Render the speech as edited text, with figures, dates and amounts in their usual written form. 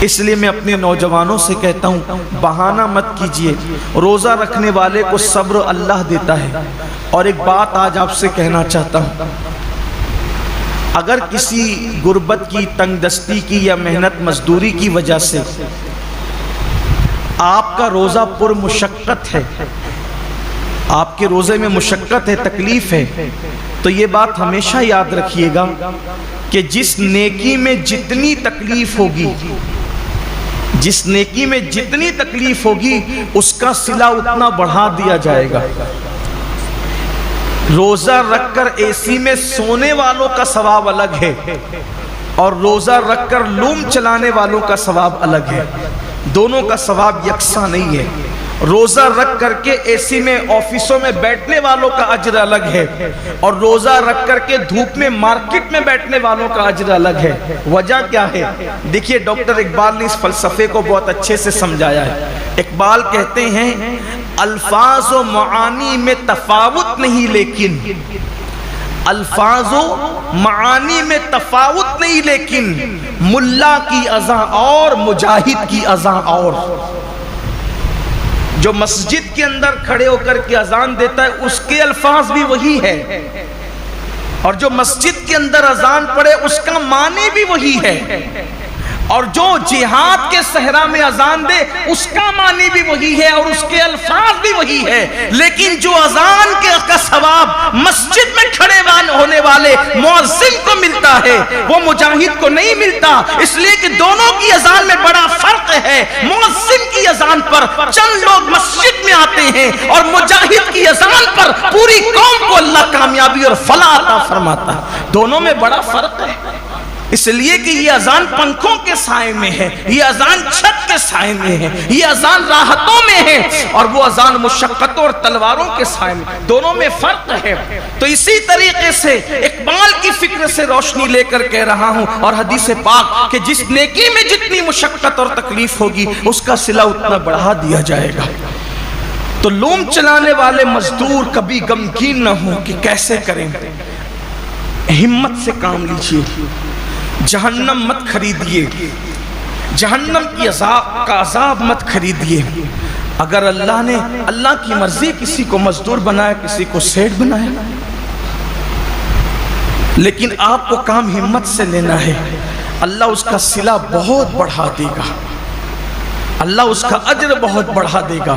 اس لیے میں اپنے نوجوانوں سے کہتا ہوں بہانہ مت کیجئے، روزہ رکھنے والے کو صبر اللہ دیتا ہے۔ اور ایک بات آج آپ سے کہنا چاہتا ہوں، اگر کسی غربت کی، تنگ دستی کی یا محنت مزدوری کی وجہ سے آپ کا روزہ پر مشقت ہے، آپ کے روزے میں مشقت ہے، تکلیف ہے، تو یہ بات ہمیشہ یاد رکھیے گا کہ جس نیکی میں جتنی تکلیف ہوگی، جس نیکی میں جتنی تکلیف ہوگی اس کا صلہ اتنا بڑھا دیا جائے گا۔ روزہ رکھ کر اے سی میں سونے والوں کا ثواب الگ ہے اور روزہ رکھ کر لوم چلانے والوں کا ثواب الگ ہے، دونوں کا ثواب یکساں نہیں ہے۔ روزہ رکھ کر کے اے سی میں آفسوں میں بیٹھنے والوں کا اجر الگ ہے اور روزہ رکھ کر کے دھوپ میں مارکیٹ میں بیٹھنے والوں کا اجر الگ ہے۔ وجہ کیا ہے؟ دیکھیے ڈاکٹر اقبال نے اس فلسفے کو بہت اچھے سے سمجھایا ہے۔ اقبال کہتے ہیں الفاظ و معانی میں تفاوت نہیں، لیکن الفاظ و معانی میں تفاوت نہیں، لیکن ملا کی اذان اور مجاہد کی اذان اور۔ جو مسجد کے اندر کھڑے ہو کر کے اذان دیتا ہے اس کے الفاظ بھی وہی ہے، اور جو مسجد کے اندر اذان پڑے اس کا معنی بھی وہی ہے، اور جو جہاد کے صحرا میں اذان دے اس کا معنی بھی وہی ہے اور اس کے الفاظ بھی وہی ہے، لیکن جو اذان کا ثواب مسجد میں کھڑے ہونے والے مؤذن کو ملتا ہے وہ مجاہد کو نہیں ملتا، اس لیے کہ دونوں کی اذان میں بڑا فرق ہے۔ مؤذن کی اذان پر چند لوگ مسجد میں آتے ہیں اور مجاہد کی اذان پر پوری قوم کو اللہ کامیابی اور فلاح عطا فرماتا ہے، دونوں میں بڑا فرق ہے۔ اس لیے کہ یہ اذان پنکھوں کے سائے میں ہے، یہ اذان چھت کے سائے میں ہے، یہ اذان راحتوں میں ہے، اور وہ اذان مشقتوں اور تلواروں کے سائے میں، دونوں میں فرق ہے۔ تو اسی طریقے سے اقبال کی فکر سے روشنی لے کر کہہ رہا ہوں، اور حدیث پاک کہ جس نیکی میں جتنی مشقت اور تکلیف ہوگی اس کا صلہ اتنا بڑھا دیا جائے گا۔ تو لوم چلانے والے مزدور کبھی غمگین نہ ہوں کہ کیسے کریں، ہمت سے کام لیجئے، جہنم مت خریدیے، جہنم کی کا عذاب مت خریدیے۔ اگر اللہ کی مرضی کسی کو مزدور بنایا، کسی کو سیٹ بنایا، لیکن آپ کو کام ہمت سے لینا ہے، اللہ اس کا صلہ بہت بڑھا دے گا، اللہ اس کا اجر بہت بڑھا دے گا۔